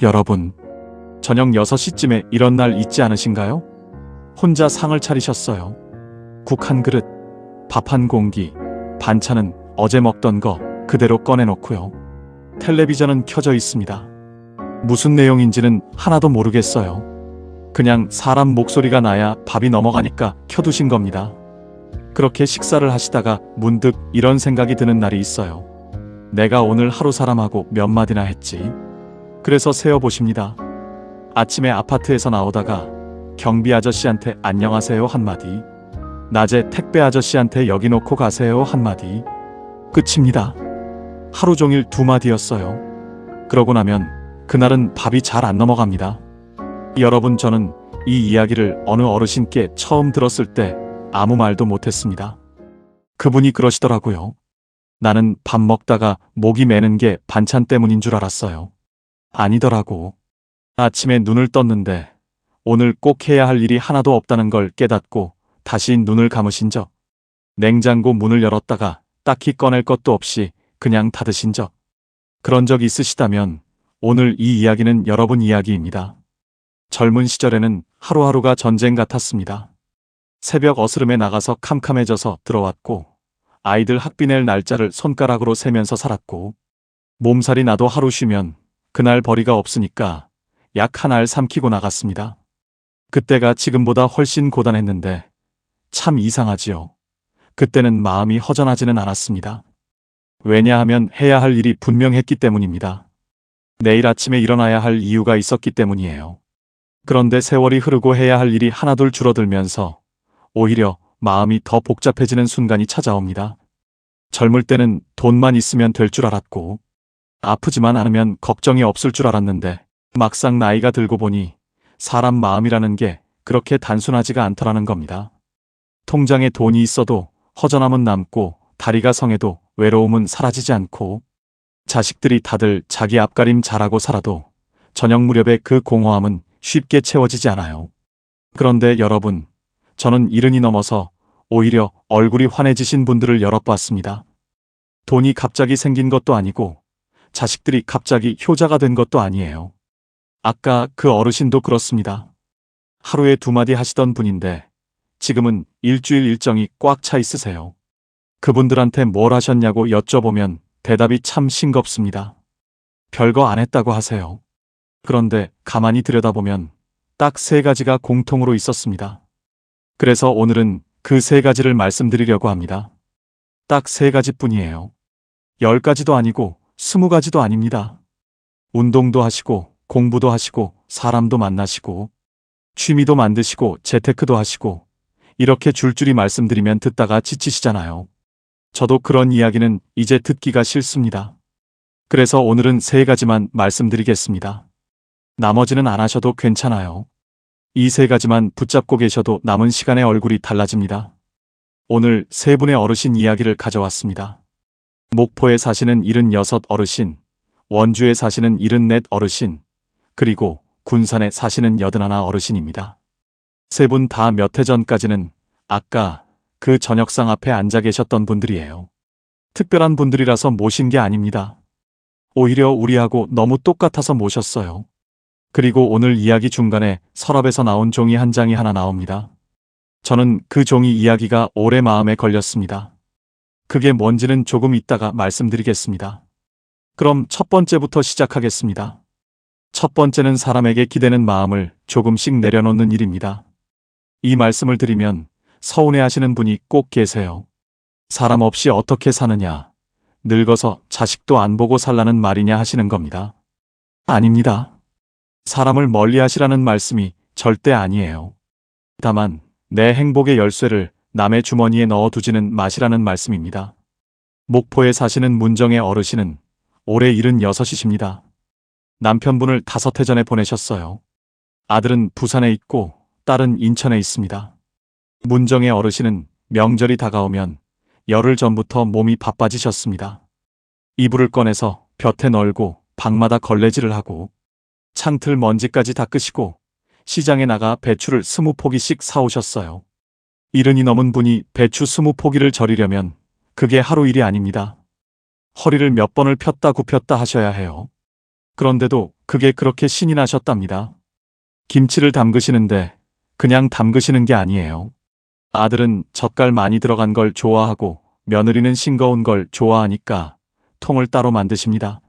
여러분, 저녁 6시쯤에 이런 날 있지 않으신가요? 혼자 상을 차리셨어요. 국 한 그릇, 밥 한 공기, 반찬은 어제 먹던 거 그대로 꺼내놓고요. 텔레비전은 켜져 있습니다. 무슨 내용인지는 하나도 모르겠어요. 그냥 사람 목소리가 나야 밥이 넘어가니까 켜두신 겁니다. 그렇게 식사를 하시다가 문득 이런 생각이 드는 날이 있어요. 내가 오늘 하루 사람하고 몇 마디나 했지? 그래서 세어보십니다. 아침에 아파트에서 나오다가 경비 아저씨한테 안녕하세요 한마디, 낮에 택배 아저씨한테 여기 놓고 가세요 한마디, 끝입니다. 하루 종일 2마디였어요. 그러고 나면 그날은 밥이 잘 안 넘어갑니다. 여러분, 저는 이 이야기를 어느 어르신께 처음 들었을 때 아무 말도 못했습니다. 그분이 그러시더라고요. 나는 밥 먹다가 목이 메는 게 반찬 때문인 줄 알았어요. 아니더라고. 아침에 눈을 떴는데 오늘 꼭 해야 할 일이 하나도 없다는 걸 깨닫고 다시 눈을 감으신 적, 냉장고 문을 열었다가 딱히 꺼낼 것도 없이 그냥 닫으신 적, 그런 적 있으시다면 오늘 이 이야기는 여러분 이야기입니다. 젊은 시절에는 하루하루가 전쟁 같았습니다. 새벽 어스름에 나가서 캄캄해져서 들어왔고, 아이들 학비 낼 날짜를 손가락으로 세면서 살았고, 몸살이 나도 하루 쉬면 그날 벌이가 없으니까 약 한 알 삼키고 나갔습니다. 그때가 지금보다 훨씬 고단했는데 참 이상하지요. 그때는 마음이 허전하지는 않았습니다. 왜냐하면 해야 할 일이 분명했기 때문입니다. 내일 아침에 일어나야 할 이유가 있었기 때문이에요. 그런데 세월이 흐르고 해야 할 일이 하나둘 줄어들면서 오히려 마음이 더 복잡해지는 순간이 찾아옵니다. 젊을 때는 돈만 있으면 될 줄 알았고, 아프지만 않으면 걱정이 없을 줄 알았는데, 막상 나이가 들고 보니 사람 마음이라는 게 그렇게 단순하지가 않더라는 겁니다. 통장에 돈이 있어도 허전함은 남고, 다리가 성해도 외로움은 사라지지 않고, 자식들이 다들 자기 앞가림 잘하고 살아도 저녁 무렵에 그 공허함은 쉽게 채워지지 않아요. 그런데 여러분, 저는 70이 넘어서 오히려 얼굴이 환해지신 분들을 여럿 봤습니다. 돈이 갑자기 생긴 것도 아니고 자식들이 갑자기 효자가 된 것도 아니에요. 아까 그 어르신도 그렇습니다. 하루에 2마디 하시던 분인데 지금은 일주일 일정이 꽉 차 있으세요. 그분들한테 뭘 하셨냐고 여쭤보면 대답이 참 싱겁습니다. 별거 안 했다고 하세요. 그런데 가만히 들여다보면 딱 3가지가 공통으로 있었습니다. 그래서 오늘은 그 3가지를 말씀드리려고 합니다. 딱 3가지뿐이에요. 10가지도 아니고 20가지도 아닙니다. 운동도 하시고 공부도 하시고 사람도 만나시고 취미도 만드시고 재테크도 하시고 이렇게 줄줄이 말씀드리면 듣다가 지치시잖아요. 저도 그런 이야기는 이제 듣기가 싫습니다. 그래서 오늘은 3가지만 말씀드리겠습니다. 나머지는 안 하셔도 괜찮아요. 이 3가지만 붙잡고 계셔도 남은 시간에 얼굴이 달라집니다. 오늘 3분의 어르신 이야기를 가져왔습니다. 목포에 사시는 76 어르신, 원주에 사시는 74 어르신, 그리고 군산에 사시는 81 어르신입니다. 3분 다 몇 해 전까지는 아까 그 저녁상 앞에 앉아 계셨던 분들이에요. 특별한 분들이라서 모신 게 아닙니다. 오히려 우리하고 너무 똑같아서 모셨어요. 그리고 오늘 이야기 중간에 서랍에서 나온 종이 한 장이 하나 나옵니다. 저는 그 종이 이야기가 오래 마음에 걸렸습니다. 그게 뭔지는 조금 이따가 말씀드리겠습니다. 그럼 첫 번째부터 시작하겠습니다. 첫 번째는 사람에게 기대는 마음을 조금씩 내려놓는 일입니다. 이 말씀을 드리면 서운해하시는 분이 꼭 계세요. 사람 없이 어떻게 사느냐, 늙어서 자식도 안 보고 살라는 말이냐 하시는 겁니다. 아닙니다. 사람을 멀리하시라는 말씀이 절대 아니에요. 다만 내 행복의 열쇠를 남의 주머니에 넣어두지는 마시라는 말씀입니다. 목포에 사시는 문정의 어르신은 올해 76이십니다. 남편분을 5해 전에 보내셨어요. 아들은 부산에 있고 딸은 인천에 있습니다. 문정의 어르신은 명절이 다가오면 열흘 전부터 몸이 바빠지셨습니다. 이불을 꺼내서 볕에 널고 방마다 걸레질을 하고 창틀 먼지까지 닦으시고 시장에 나가 배추를 20포기씩 사오셨어요. 70이 넘은 분이 배추 20포기를 절이려면 그게 하루 일이 아닙니다. 허리를 몇 번을 폈다 굽혔다 하셔야 해요. 그런데도 그게 그렇게 신이 나셨답니다. 김치를 담그시는데 그냥 담그시는 게 아니에요. 아들은 젓갈 많이 들어간 걸 좋아하고 며느리는 싱거운 걸 좋아하니까 통을 따로 만드십니다.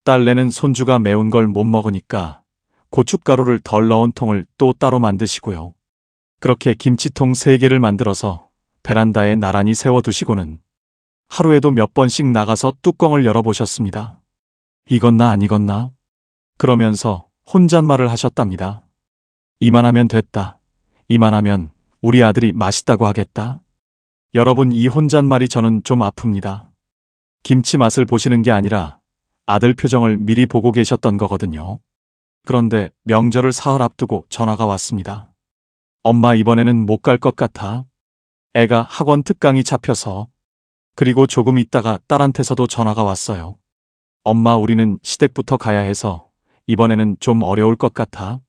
딸내는 손주가 매운 걸 못 먹으니까 고춧가루를 덜 넣은 통을 또 따로 만드시고요. 그렇게 김치통 3개를 만들어서 베란다에 나란히 세워두시고는 하루에도 몇 번씩 나가서 뚜껑을 열어보셨습니다. 익었나 안 익었나? 그러면서 혼잣말을 하셨답니다. 이만하면 됐다. 이만하면 우리 아들이 맛있다고 하겠다. 여러분, 이 혼잣말이 저는 좀 아픕니다. 김치 맛을 보시는 게 아니라 아들 표정을 미리 보고 계셨던 거거든요. 그런데 명절을 사흘 앞두고 전화가 왔습니다. 엄마, 이번에는 못 갈 것 같아. 애가 학원 특강이 잡혀서. 그리고 조금 있다가 딸한테서도 전화가 왔어요. 엄마, 우리는 시댁부터 가야 해서 이번에는 좀 어려울 것 같아.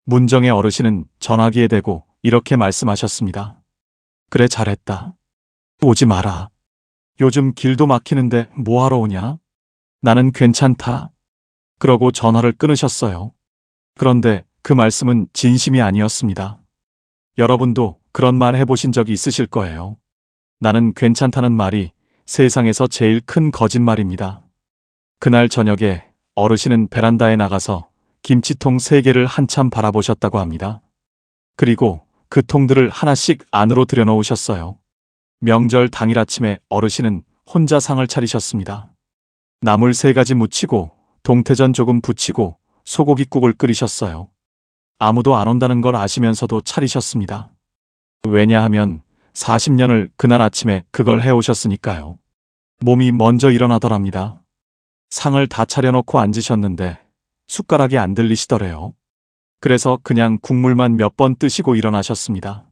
문정의 어르신은 전화기에 대고 이렇게 말씀하셨습니다. 그래, 잘했다. 오지 마라. 요즘 길도 막히는데 뭐하러 오냐? 나는 괜찮다. 그러고 전화를 끊으셨어요. 그런데 그 말씀은 진심이 아니었습니다. 여러분도 그런 말 해보신 적이 있으실 거예요. 나는 괜찮다는 말이 세상에서 제일 큰 거짓말입니다. 그날 저녁에 어르신은 베란다에 나가서 김치통 3개를 한참 바라보셨다고 합니다. 그리고 그 통들을 하나씩 안으로 들여놓으셨어요. 명절 당일 아침에 어르신은 혼자 상을 차리셨습니다. 나물 3가지 무치고 동태전 조금 부치고 소고기국을 끓이셨어요. 아무도 안 온다는 걸 아시면서도 차리셨습니다. 왜냐하면 40년을 그날 아침에 그걸 해오셨으니까요. 몸이 먼저 일어나더랍니다. 상을 다 차려놓고 앉으셨는데 숟가락이 안 들리시더래요. 그래서 그냥 국물만 몇 번 뜨시고 일어나셨습니다.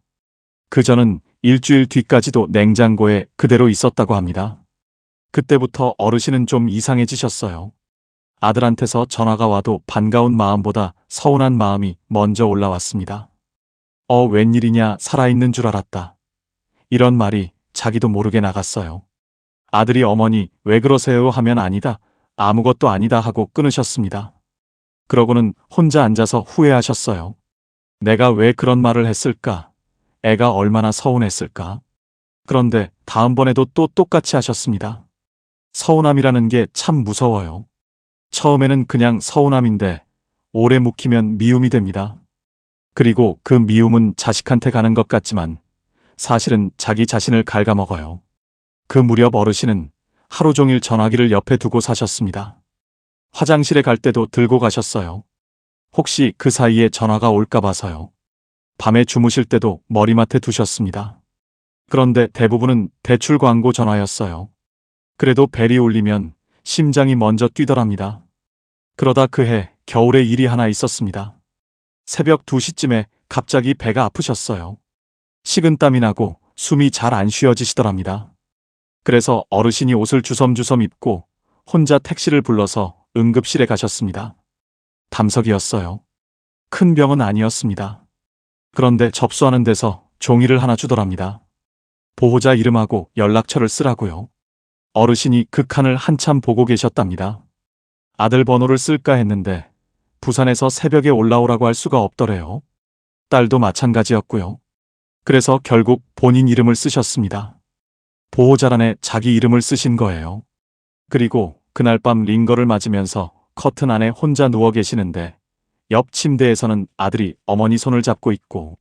그전은 일주일 뒤까지도 냉장고에 그대로 있었다고 합니다. 그때부터 어르신은 좀 이상해지셨어요. 아들한테서 전화가 와도 반가운 마음보다 서운한 마음이 먼저 올라왔습니다. 웬일이냐, 살아있는 줄 알았다. 이런 말이 자기도 모르게 나갔어요. 아들이 어머니 왜 그러세요 하면 아니다, 아무것도 아니다 하고 끊으셨습니다. 그러고는 혼자 앉아서 후회하셨어요. 내가 왜 그런 말을 했을까? 애가 얼마나 서운했을까? 그런데 다음번에도 또 똑같이 하셨습니다. 서운함이라는 게 참 무서워요. 처음에는 그냥 서운함인데 오래 묵히면 미움이 됩니다. 그리고 그 미움은 자식한테 가는 것 같지만 사실은 자기 자신을 갉아먹어요. 그 무렵 어르신은 하루 종일 전화기를 옆에 두고 사셨습니다. 화장실에 갈 때도 들고 가셨어요. 혹시 그 사이에 전화가 올까 봐서요. 밤에 주무실 때도 머리맡에 두셨습니다. 그런데 대부분은 대출 광고 전화였어요. 그래도 벨이 울리면 심장이 먼저 뛰더랍니다. 그러다 그해 겨울에 일이 하나 있었습니다. 새벽 2시쯤에 갑자기 배가 아프셨어요. 식은땀이 나고 숨이 잘 안 쉬어지시더랍니다. 그래서 어르신이 옷을 주섬주섬 입고 혼자 택시를 불러서 응급실에 가셨습니다. 담석이었어요. 큰 병은 아니었습니다. 그런데 접수하는 데서 종이를 하나 주더랍니다. 보호자 이름하고 연락처를 쓰라고요. 어르신이 그 칸을 한참 보고 계셨답니다. 아들 번호를 쓸까 했는데 부산에서 새벽에 올라오라고 할 수가 없더래요. 딸도 마찬가지였고요. 그래서 결국 본인 이름을 쓰셨습니다. 보호자란에 자기 이름을 쓰신 거예요. 그리고 그날 밤 링거를 맞으면서 커튼 안에 혼자 누워 계시는데 옆 침대에서는 아들이 어머니 손을 잡고 있고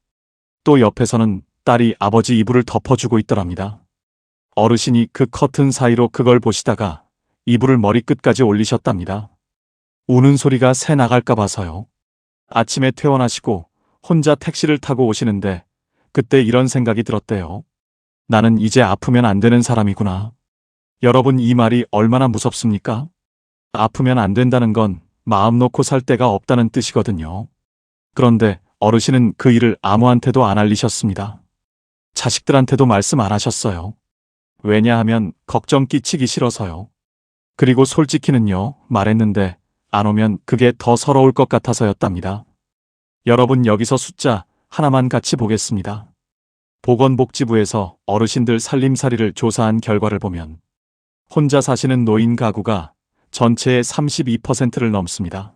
또 옆에서는 딸이 아버지 이불을 덮어주고 있더랍니다. 어르신이 그 커튼 사이로 그걸 보시다가 이불을 머리끝까지 올리셨답니다. 우는 소리가 새 나갈까 봐서요. 아침에 퇴원하시고 혼자 택시를 타고 오시는데 그때 이런 생각이 들었대요. 나는 이제 아프면 안 되는 사람이구나. 여러분, 이 말이 얼마나 무섭습니까? 아프면 안 된다는 건 마음 놓고 살 데가 없다는 뜻이거든요. 그런데 어르신은 그 일을 아무한테도 안 알리셨습니다. 자식들한테도 말씀 안 하셨어요. 왜냐하면 걱정 끼치기 싫어서요. 그리고 솔직히는요, 말했는데 안 오면 그게 더 서러울 것 같아서였답니다. 여러분, 여기서 숫자 하나만 같이 보겠습니다. 보건복지부에서 어르신들 살림살이를 조사한 결과를 보면 혼자 사시는 노인 가구가 전체의 32%를 넘습니다.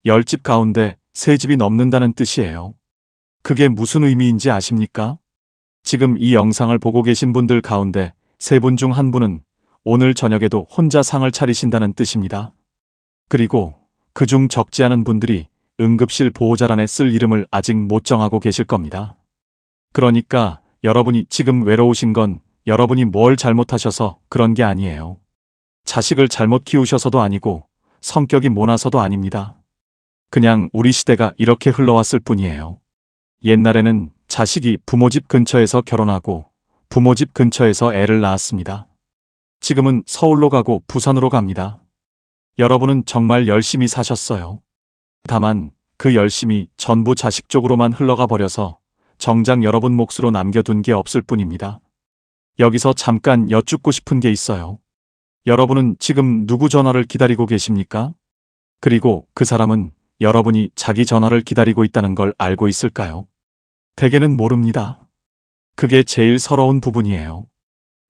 10집 가운데 3집이 넘는다는 뜻이에요. 그게 무슨 의미인지 아십니까? 지금 이 영상을 보고 계신 분들 가운데 3분 중 1분은 오늘 저녁에도 혼자 상을 차리신다는 뜻입니다. 그리고 그중 적지 않은 분들이 응급실 보호자란에 쓸 이름을 아직 못 정하고 계실 겁니다. 그러니까 여러분이 지금 외로우신 건 여러분이 뭘 잘못하셔서 그런 게 아니에요. 자식을 잘못 키우셔서도 아니고 성격이 모나서도 아닙니다. 그냥 우리 시대가 이렇게 흘러왔을 뿐이에요. 옛날에는 자식이 부모 집 근처에서 결혼하고 부모 집 근처에서 애를 낳았습니다. 지금은 서울로 가고 부산으로 갑니다. 여러분은 정말 열심히 사셨어요. 다만 그 열심이 전부 자식 쪽으로만 흘러가 버려서 정작 여러분 몫으로 남겨둔 게 없을 뿐입니다. 여기서 잠깐 여쭙고 싶은 게 있어요. 여러분은 지금 누구 전화를 기다리고 계십니까? 그리고 그 사람은 여러분이 자기 전화를 기다리고 있다는 걸 알고 있을까요? 대개는 모릅니다. 그게 제일 서러운 부분이에요.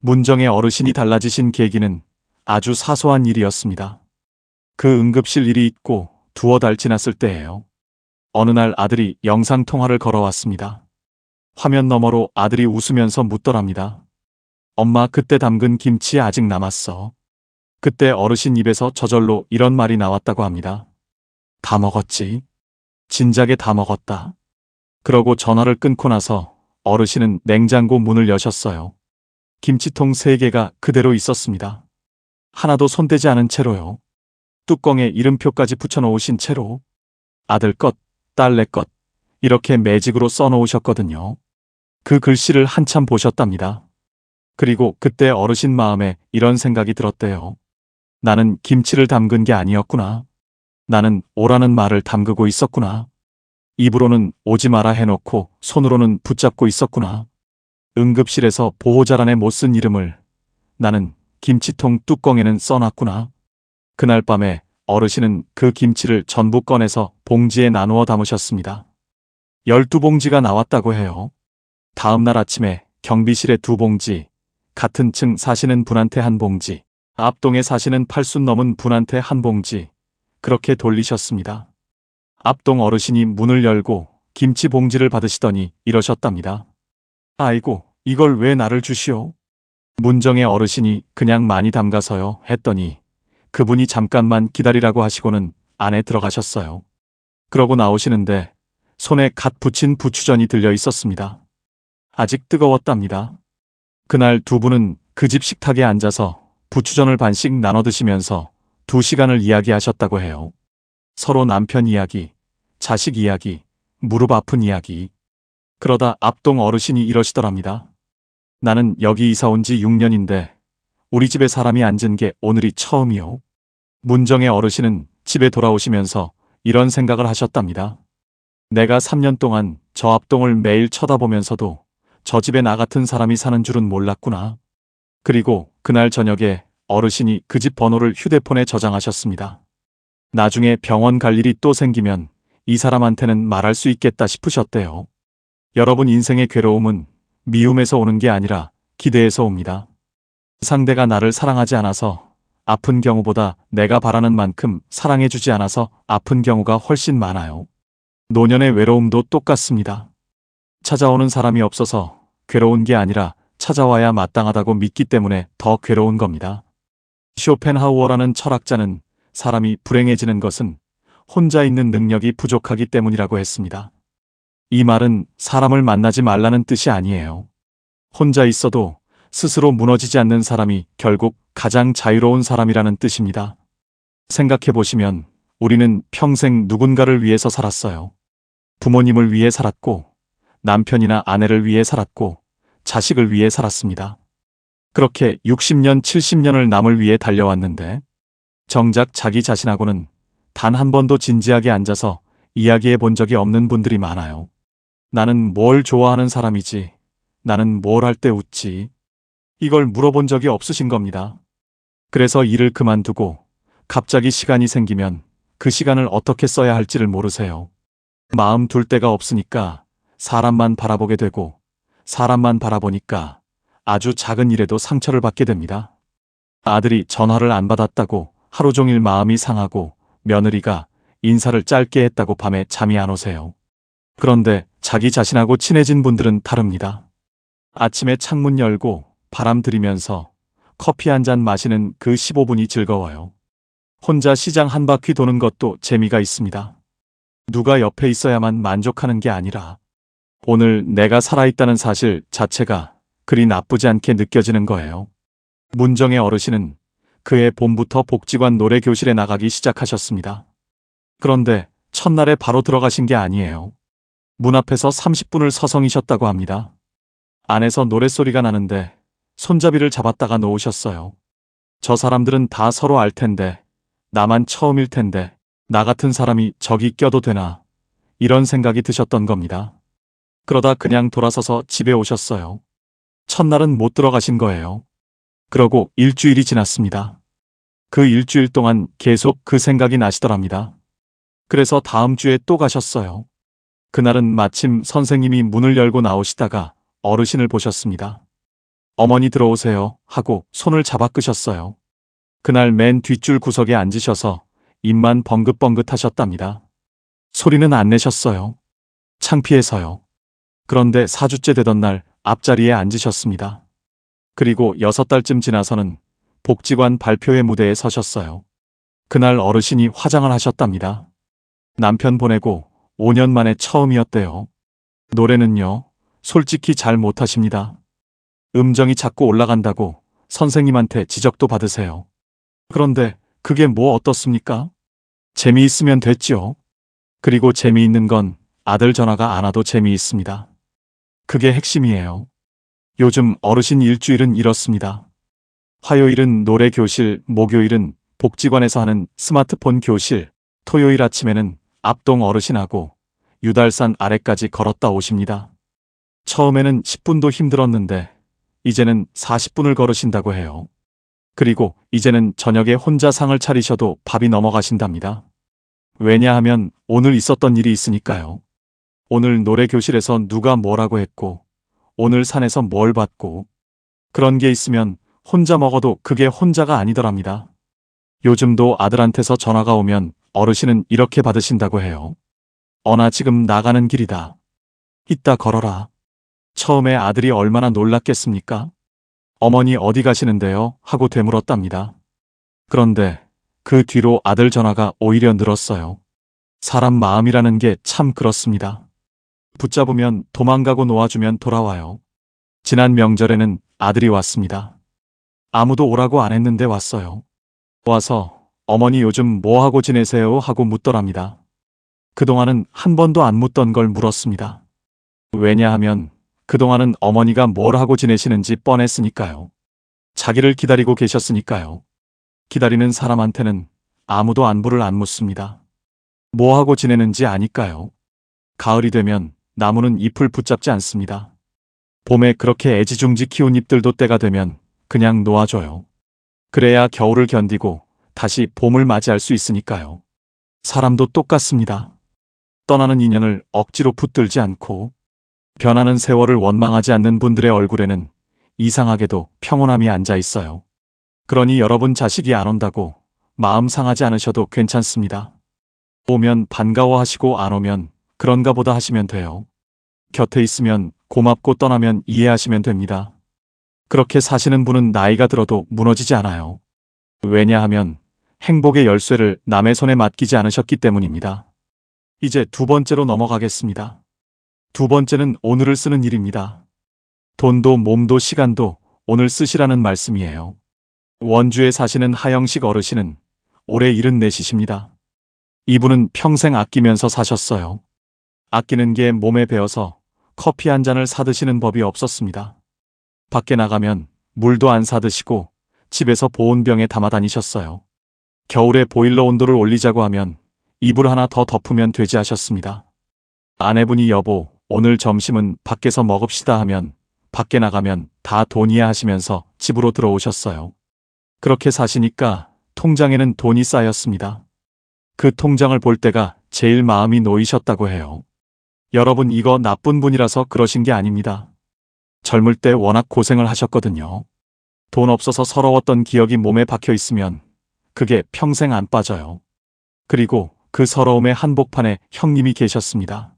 문정의 어르신이 달라지신 계기는 아주 사소한 일이었습니다. 그 응급실 일이 있고 2달 지났을 때예요. 어느 날 아들이 영상통화를 걸어왔습니다. 화면 너머로 아들이 웃으면서 묻더랍니다. 엄마, 그때 담근 김치 아직 남았어. 그때 어르신 입에서 저절로 이런 말이 나왔다고 합니다. 다 먹었지. 진작에 다 먹었다. 그러고 전화를 끊고 나서 어르신은 냉장고 문을 여셨어요. 김치통 3개가 그대로 있었습니다. 하나도 손대지 않은 채로요. 뚜껑에 이름표까지 붙여놓으신 채로 아들 것, 딸내 것 이렇게 매직으로 써놓으셨거든요. 그 글씨를 한참 보셨답니다. 그리고 그때 어르신 마음에 이런 생각이 들었대요. 나는 김치를 담근 게 아니었구나. 나는 오라는 말을 담그고 있었구나. 입으로는 오지 마라 해놓고 손으로는 붙잡고 있었구나. 응급실에서 보호자란에 못 쓴 이름을 나는 김치통 뚜껑에는 써놨구나. 그날 밤에 어르신은 그 김치를 전부 꺼내서 봉지에 나누어 담으셨습니다. 12봉지가 나왔다고 해요. 다음 날 아침에 경비실에 2봉지, 같은 층 사시는 분한테 1봉지, 앞동에 사시는 80 넘은 분한테 1봉지, 그렇게 돌리셨습니다. 앞동 어르신이 문을 열고 김치 봉지를 받으시더니 이러셨답니다. 아이고, 이걸 왜 나를 주시오? 문정의 어르신이 그냥 많이 담가서요 했더니 그분이 잠깐만 기다리라고 하시고는 안에 들어가셨어요. 그러고 나오시는데 손에 갓 부친 부추전이 들려 있었습니다. 아직 뜨거웠답니다. 그날 2분은 그 집 식탁에 앉아서 부추전을 반씩 나눠 드시면서 2시간을 이야기하셨다고 해요. 서로 남편 이야기, 자식 이야기, 무릎 아픈 이야기. 그러다 앞동 어르신이 이러시더랍니다. 나는 여기 이사 온 지 6년인데 우리 집에 사람이 앉은 게 오늘이 처음이요. 문정의 어르신은 집에 돌아오시면서 이런 생각을 하셨답니다. 내가 3년 동안 저 앞동을 매일 쳐다보면서도 저 집에 나 같은 사람이 사는 줄은 몰랐구나. 그리고 그날 저녁에 어르신이 그 집 번호를 휴대폰에 저장하셨습니다. 나중에 병원 갈 일이 또 생기면 이 사람한테는 말할 수 있겠다 싶으셨대요. 여러분 인생의 괴로움은 미움에서 오는 게 아니라 기대에서 옵니다. 상대가 나를 사랑하지 않아서 아픈 경우보다 내가 바라는 만큼 사랑해주지 않아서 아픈 경우가 훨씬 많아요. 노년의 외로움도 똑같습니다. 찾아오는 사람이 없어서 괴로운 게 아니라 찾아와야 마땅하다고 믿기 때문에 더 괴로운 겁니다. 쇼펜하우어라는 철학자는 사람이 불행해지는 것은 혼자 있는 능력이 부족하기 때문이라고 했습니다. 이 말은 사람을 만나지 말라는 뜻이 아니에요. 혼자 있어도 스스로 무너지지 않는 사람이 결국 가장 자유로운 사람이라는 뜻입니다. 생각해보시면 우리는 평생 누군가를 위해서 살았어요. 부모님을 위해 살았고, 남편이나 아내를 위해 살았고, 자식을 위해 살았습니다. 그렇게 60년, 70년을 남을 위해 달려왔는데 정작 자기 자신하고는 단 한 번도 진지하게 앉아서 이야기해 본 적이 없는 분들이 많아요. 나는 뭘 좋아하는 사람이지, 나는 뭘 할 때 웃지, 이걸 물어본 적이 없으신 겁니다. 그래서 일을 그만두고 갑자기 시간이 생기면 그 시간을 어떻게 써야 할지를 모르세요. 마음 둘 데가 없으니까 사람만 바라보게 되고 사람만 바라보니까 아주 작은 일에도 상처를 받게 됩니다. 아들이 전화를 안 받았다고 하루 종일 마음이 상하고 며느리가 인사를 짧게 했다고 밤에 잠이 안 오세요. 그런데 자기 자신하고 친해진 분들은 다릅니다. 아침에 창문 열고 바람 들이면서 커피 한 잔 마시는 그 15분이 즐거워요. 혼자 시장 한 바퀴 도는 것도 재미가 있습니다. 누가 옆에 있어야만 만족하는 게 아니라 오늘 내가 살아있다는 사실 자체가 그리 나쁘지 않게 느껴지는 거예요. 문정의 어르신은 그해 봄부터 복지관 노래교실에 나가기 시작하셨습니다. 그런데 첫날에 바로 들어가신 게 아니에요. 문 앞에서 30분을 서성이셨다고 합니다. 안에서 노랫소리가 나는데 손잡이를 잡았다가 놓으셨어요. 저 사람들은 다 서로 알 텐데, 나만 처음일 텐데, 나 같은 사람이 저기 껴도 되나, 이런 생각이 드셨던 겁니다. 그러다 그냥 돌아서서 집에 오셨어요. 첫날은 못 들어가신 거예요. 그러고 일주일이 지났습니다. 그 일주일 동안 계속 그 생각이 나시더랍니다. 그래서 다음 주에 또 가셨어요. 그날은 마침 선생님이 문을 열고 나오시다가 어르신을 보셨습니다. 어머니 들어오세요 하고 손을 잡아 끄셨어요. 그날 맨 뒷줄 구석에 앉으셔서 입만 벙긋벙긋 하셨답니다. 소리는 안 내셨어요. 창피해서요. 그런데 4주째 되던 날 앞자리에 앉으셨습니다. 그리고 6달쯤 지나서는 복지관 발표회 무대에 서셨어요. 그날 어르신이 화장을 하셨답니다. 남편 보내고 5년 만에 처음이었대요. 노래는요, 솔직히 잘 못하십니다. 음정이 자꾸 올라간다고 선생님한테 지적도 받으세요. 그런데 그게 뭐 어떻습니까? 재미있으면 됐지요. 그리고 재미있는 건 아들 전화가 안 와도 재미있습니다. 그게 핵심이에요. 요즘 어르신 일주일은 이렇습니다. 화요일은 노래 교실, 목요일은 복지관에서 하는 스마트폰 교실, 토요일 아침에는 앞동 어르신하고 유달산 아래까지 걸었다 오십니다. 처음에는 10분도 힘들었는데 이제는 40분을 걸으신다고 해요. 그리고 이제는 저녁에 혼자 상을 차리셔도 밥이 넘어가신답니다. 왜냐하면 오늘 있었던 일이 있으니까요. 오늘 노래 교실에서 누가 뭐라고 했고, 오늘 산에서 뭘 봤고, 그런 게 있으면 혼자 먹어도 그게 혼자가 아니더랍니다. 요즘도 아들한테서 전화가 오면 어르신은 이렇게 받으신다고 해요. 어나 지금 나가는 길이다. 이따 걸어라. 처음에 아들이 얼마나 놀랐겠습니까? 어머니 어디 가시는데요? 하고 되물었답니다. 그런데 그 뒤로 아들 전화가 오히려 늘었어요. 사람 마음이라는 게 참 그렇습니다. 붙잡으면 도망가고 놓아주면 돌아와요. 지난 명절에는 아들이 왔습니다. 아무도 오라고 안 했는데 왔어요. 와서 어머니 요즘 뭐 하고 지내세요? 하고 묻더랍니다. 그동안은 한 번도 안 묻던 걸 물었습니다. 왜냐하면 그동안은 어머니가 뭘 하고 지내시는지 뻔했으니까요. 자기를 기다리고 계셨으니까요. 기다리는 사람한테는 아무도 안부를 안 묻습니다. 뭐 하고 지내는지 아니까요. 가을이 되면 나무는 잎을 붙잡지 않습니다. 봄에 그렇게 애지중지 키운 잎들도 때가 되면 그냥 놓아줘요. 그래야 겨울을 견디고 다시 봄을 맞이할 수 있으니까요. 사람도 똑같습니다. 떠나는 인연을 억지로 붙들지 않고 변하는 세월을 원망하지 않는 분들의 얼굴에는 이상하게도 평온함이 앉아 있어요. 그러니 여러분 자식이 안 온다고 마음 상하지 않으셔도 괜찮습니다. 오면 반가워하시고 안 오면 그런가 보다 하시면 돼요. 곁에 있으면 고맙고 떠나면 이해하시면 됩니다. 그렇게 사시는 분은 나이가 들어도 무너지지 않아요. 왜냐하면 행복의 열쇠를 남의 손에 맡기지 않으셨기 때문입니다. 이제 두 번째로 넘어가겠습니다. 두 번째는 오늘을 쓰는 일입니다. 돈도 몸도 시간도 오늘 쓰시라는 말씀이에요. 원주에 사시는 하영식 어르신은 올해 74이십니다. 이분은 평생 아끼면서 사셨어요. 아끼는 게 몸에 배어서 커피 한 잔을 사드시는 법이 없었습니다. 밖에 나가면 물도 안 사드시고 집에서 보온병에 담아 다니셨어요. 겨울에 보일러 온도를 올리자고 하면 이불 하나 더 덮으면 되지 하셨습니다. 아내분이 여보, 오늘 점심은 밖에서 먹읍시다 하면 밖에 나가면 다 돈이야 하시면서 집으로 들어오셨어요. 그렇게 사시니까 통장에는 돈이 쌓였습니다. 그 통장을 볼 때가 제일 마음이 놓이셨다고 해요. 여러분 이거 나쁜 분이라서 그러신 게 아닙니다. 젊을 때 워낙 고생을 하셨거든요. 돈 없어서 서러웠던 기억이 몸에 박혀 있으면 그게 평생 안 빠져요. 그리고 그 서러움의 한복판에 형님이 계셨습니다.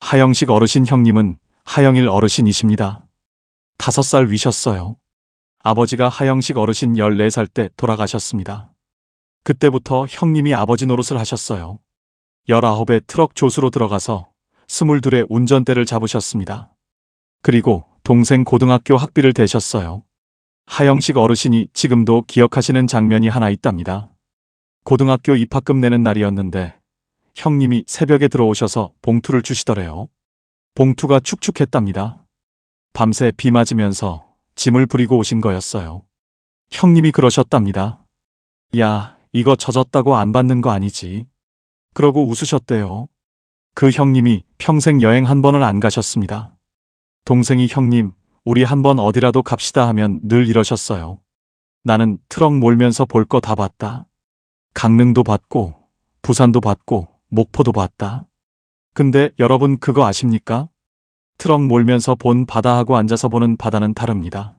하영식 어르신 형님은 하영일 어르신이십니다. 5살 위셨어요. 아버지가 하영식 어르신 14살 때 돌아가셨습니다. 그때부터 형님이 아버지 노릇을 하셨어요. 19에 트럭 조수로 들어가서 22에 운전대를 잡으셨습니다. 그리고 동생 고등학교 학비를 대셨어요. 하영식 어르신이 지금도 기억하시는 장면이 하나 있답니다. 고등학교 입학금 내는 날이었는데 형님이 새벽에 들어오셔서 봉투를 주시더래요. 봉투가 축축했답니다. 밤새 비 맞으면서 짐을 부리고 오신 거였어요. 형님이 그러셨답니다. 야, 이거 젖었다고 안 받는 거 아니지? 그러고 웃으셨대요. 그 형님이 평생 여행 한 번을 안 가셨습니다. 동생이 형님, 우리 한번 어디라도 갑시다 하면 늘 이러셨어요. 나는 트럭 몰면서 볼 거 다 봤다. 강릉도 봤고, 부산도 봤고, 목포도 봤다. 근데 여러분 그거 아십니까? 트럭 몰면서 본 바다하고 앉아서 보는 바다는 다릅니다.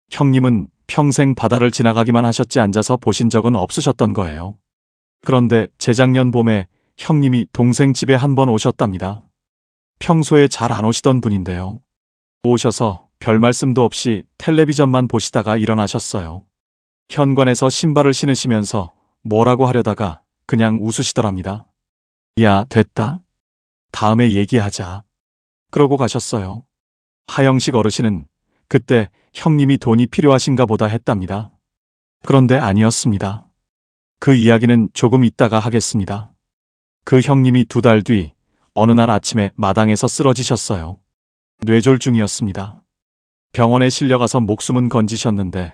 형님은 평생 바다를 지나가기만 하셨지 앉아서 보신 적은 없으셨던 거예요. 그런데 재작년 봄에 형님이 동생 집에 한 번 오셨답니다. 평소에 잘 안 오시던 분인데요. 오셔서 별 말씀도 없이 텔레비전만 보시다가 일어나셨어요. 현관에서 신발을 신으시면서 뭐라고 하려다가 그냥 웃으시더랍니다. 야, 됐다. 다음에 얘기하자. 그러고 가셨어요. 하영식 어르신은 그때 형님이 돈이 필요하신가 보다 했답니다. 그런데 아니었습니다. 그 이야기는 조금 있다가 하겠습니다. 그 형님이 2달 뒤 어느 날 아침에 마당에서 쓰러지셨어요. 뇌졸중이었습니다. 병원에 실려가서 목숨은 건지셨는데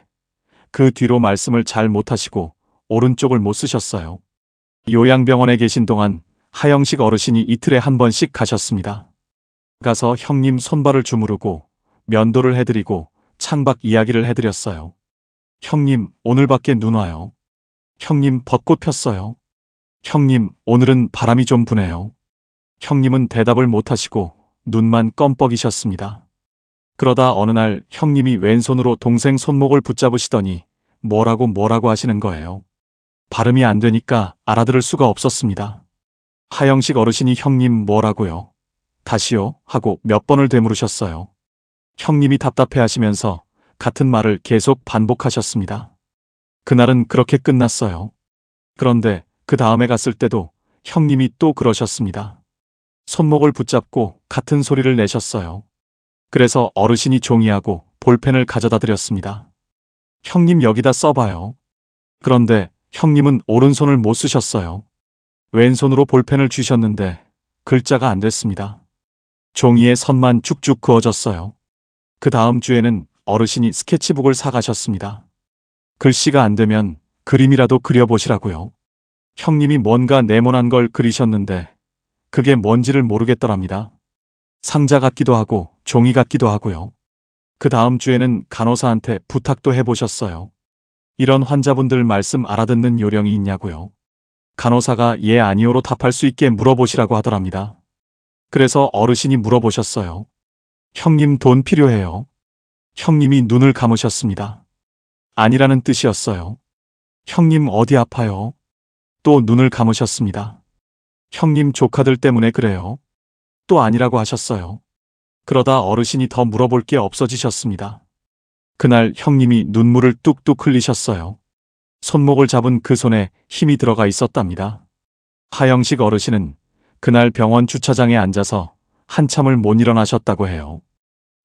그 뒤로 말씀을 잘 못하시고 오른쪽을 못 쓰셨어요. 요양병원에 계신 동안 하영식 어르신이 이틀에 한 번씩 가셨습니다. 가서 형님 손발을 주무르고 면도를 해드리고 창밖 이야기를 해드렸어요. 형님, 오늘 밖에 눈 와요. 형님, 벚꽃 폈어요. 형님, 오늘은 바람이 좀 부네요. 형님은 대답을 못하시고 눈만 껌뻑이셨습니다. 그러다 어느 날 형님이 왼손으로 동생 손목을 붙잡으시더니 뭐라고 하시는 거예요. 발음이 안 되니까 알아들을 수가 없었습니다. 하영식 어르신이 형님 뭐라고요? 다시요? 하고 몇 번을 되물으셨어요. 형님이 답답해하시면서 같은 말을 계속 반복하셨습니다. 그날은 그렇게 끝났어요. 그런데 그 다음에 갔을 때도 형님이 또 그러셨습니다. 손목을 붙잡고 같은 소리를 내셨어요. 그래서 어르신이 종이하고 볼펜을 가져다 드렸습니다. 형님 여기다 써봐요. 그런데 형님은 오른손을 못 쓰셨어요. 왼손으로 볼펜을 쥐셨는데 글자가 안 됐습니다. 종이에 선만 쭉쭉 그어졌어요. 그 다음 주에는 어르신이 스케치북을 사가셨습니다. 글씨가 안 되면 그림이라도 그려보시라고요. 형님이 뭔가 네모난 걸 그리셨는데 그게 뭔지를 모르겠더랍니다. 상자 같기도 하고 종이 같기도 하고요. 그 다음 주에는 간호사한테 부탁도 해보셨어요. 이런 환자분들 말씀 알아듣는 요령이 있냐고요. 간호사가 예 아니오로 답할 수 있게 물어보시라고 하더랍니다. 그래서 어르신이 물어보셨어요. 형님 돈 필요해요. 형님이 눈을 감으셨습니다. 아니라는 뜻이었어요. 형님 어디 아파요? 또 눈을 감으셨습니다. 형님 조카들 때문에 그래요. 또 아니라고 하셨어요. 그러다 어르신이 더 물어볼 게 없어지셨습니다. 그날 형님이 눈물을 뚝뚝 흘리셨어요. 손목을 잡은 그 손에 힘이 들어가 있었답니다. 하영식 어르신은 그날 병원 주차장에 앉아서 한참을 못 일어나셨다고 해요.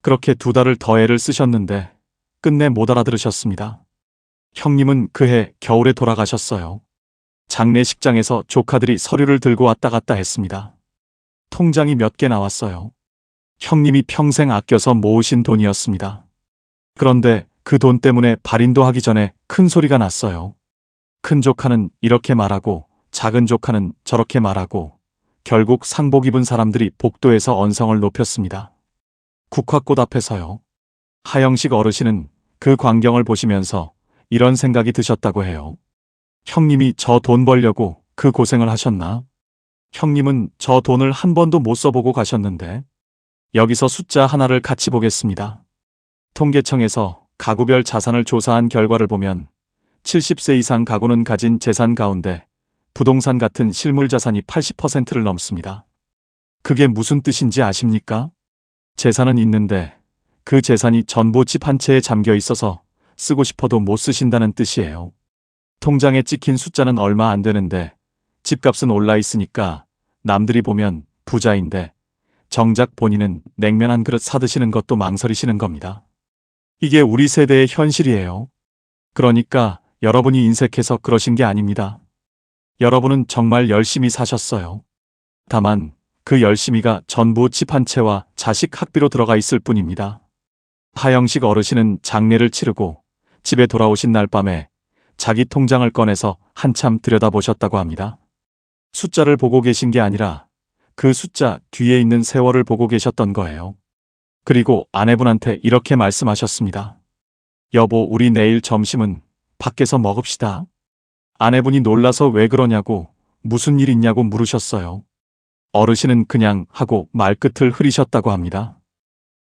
그렇게 2달을 더 애를 쓰셨는데 끝내 못 알아들으셨습니다. 형님은 그해 겨울에 돌아가셨어요. 장례식장에서 조카들이 서류를 들고 왔다 갔다 했습니다. 통장이 몇 개 나왔어요. 형님이 평생 아껴서 모으신 돈이었습니다. 그런데 그 돈 때문에 발인도 하기 전에 큰 소리가 났어요. 큰 조카는 이렇게 말하고 작은 조카는 저렇게 말하고 결국 상복 입은 사람들이 복도에서 언성을 높였습니다. 국화꽃 앞에서요. 하영식 어르신은 그 광경을 보시면서 이런 생각이 드셨다고 해요. 형님이 저 돈 벌려고 그 고생을 하셨나? 형님은 저 돈을 한 번도 못 써보고 가셨는데. 여기서 숫자 하나를 같이 보겠습니다. 통계청에서 가구별 자산을 조사한 결과를 보면 70세 이상 가구는 가진 재산 가운데 부동산 같은 실물 자산이 80%를 넘습니다. 그게 무슨 뜻인지 아십니까? 재산은 있는데 그 재산이 전부 집 한 채에 잠겨 있어서 쓰고 싶어도 못 쓰신다는 뜻이에요. 통장에 찍힌 숫자는 얼마 안 되는데 집값은 올라 있으니까 남들이 보면 부자인데 정작 본인은 냉면 한 그릇 사드시는 것도 망설이시는 겁니다. 이게 우리 세대의 현실이에요. 그러니까 여러분이 인색해서 그러신 게 아닙니다. 여러분은 정말 열심히 사셨어요. 다만 그 열심히가 전부 집 한 채와 자식 학비로 들어가 있을 뿐입니다. 하영식 어르신은 장례를 치르고 집에 돌아오신 날 밤에 자기 통장을 꺼내서 한참 들여다보셨다고 합니다. 숫자를 보고 계신 게 아니라 그 숫자 뒤에 있는 세월을 보고 계셨던 거예요. 그리고 아내분한테 이렇게 말씀하셨습니다. 여보, 우리 내일 점심은 밖에서 먹읍시다. 아내분이 놀라서 왜 그러냐고, 무슨 일 있냐고 물으셨어요. 어르신은 그냥 하고 말끝을 흐리셨다고 합니다.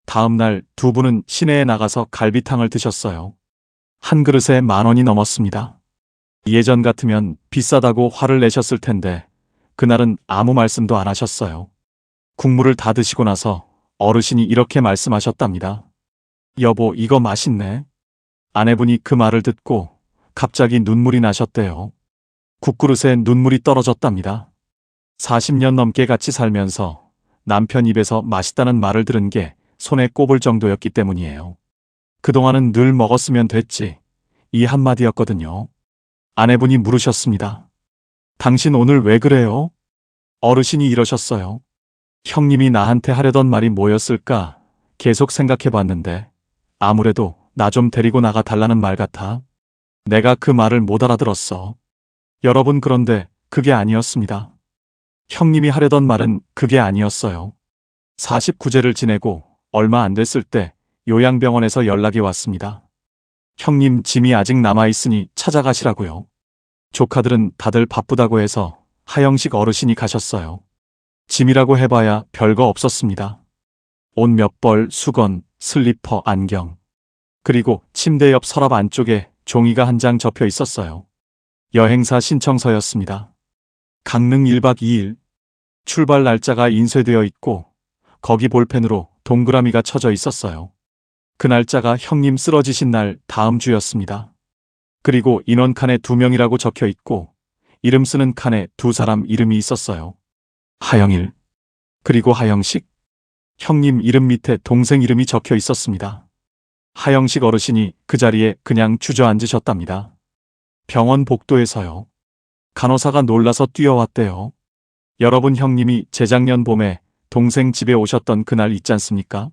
다음 날 두 분은 시내에 나가서 갈비탕을 드셨어요. 한 그릇에 10,000원이 넘었습니다. 예전 같으면 비싸다고 화를 내셨을 텐데 그날은 아무 말씀도 안 하셨어요. 국물을 다 드시고 나서 어르신이 이렇게 말씀하셨답니다. 여보, 이거 맛있네. 아내분이 그 말을 듣고 갑자기 눈물이 나셨대요. 국그릇에 눈물이 떨어졌답니다. 40년 넘게 같이 살면서 남편 입에서 맛있다는 말을 들은 게 손에 꼽을 정도였기 때문이에요. 그동안은 늘 먹었으면 됐지. 이 한마디였거든요. 아내분이 물으셨습니다. 당신 오늘 왜 그래요? 어르신이 이러셨어요. 형님이 나한테 하려던 말이 뭐였을까 계속 생각해 봤는데 아무래도 나 좀 데리고 나가 달라는 말 같아. 내가 그 말을 못 알아들었어. 여러분, 그런데 그게 아니었습니다. 형님이 하려던 말은 그게 아니었어요. 49제를 지내고 얼마 안 됐을 때 요양병원에서 연락이 왔습니다. 형님 짐이 아직 남아있으니 찾아가시라고요. 조카들은 다들 바쁘다고 해서 하영식 어르신이 가셨어요. 짐이라고 해봐야 별거 없었습니다. 옷 몇 벌, 수건, 슬리퍼, 안경. 그리고 침대 옆 서랍 안쪽에 종이가 한 장 접혀 있었어요. 여행사 신청서였습니다. 강릉 1박 2일. 출발 날짜가 인쇄되어 있고 거기 볼펜으로 동그라미가 쳐져 있었어요. 그 날짜가 형님 쓰러지신 날 다음 주였습니다. 그리고 인원 칸에 2명이라고 적혀 있고 이름 쓰는 칸에 2사람 이름이 있었어요. 하영일, 그리고 하영식. 형님 이름 밑에 동생 이름이 적혀 있었습니다. 하영식 어르신이 그 자리에 그냥 주저앉으셨답니다. 병원 복도에서요. 간호사가 놀라서 뛰어왔대요. 여러분, 형님이 재작년 봄에 동생 집에 오셨던 그날 있지 않습니까?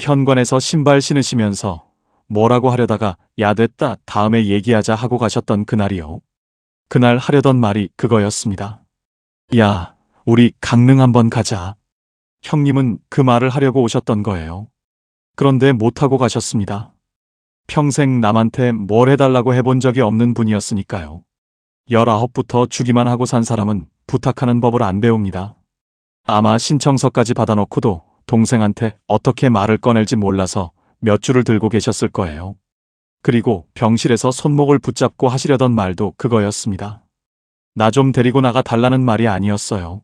현관에서 신발 신으시면서 뭐라고 하려다가 야 됐다 다음에 얘기하자 하고 가셨던 그날이요. 그날 하려던 말이 그거였습니다. 야, 우리 강릉 한번 가자. 형님은 그 말을 하려고 오셨던 거예요. 그런데 못하고 가셨습니다. 평생 남한테 뭘 해달라고 해본 적이 없는 분이었으니까요. 19부터 주기만 하고 산 사람은 부탁하는 법을 안 배웁니다. 아마 신청서까지 받아놓고도 동생한테 어떻게 말을 꺼낼지 몰라서 몇 줄을 들고 계셨을 거예요. 그리고 병실에서 손목을 붙잡고 하시려던 말도 그거였습니다. 나 좀 데리고 나가 달라는 말이 아니었어요.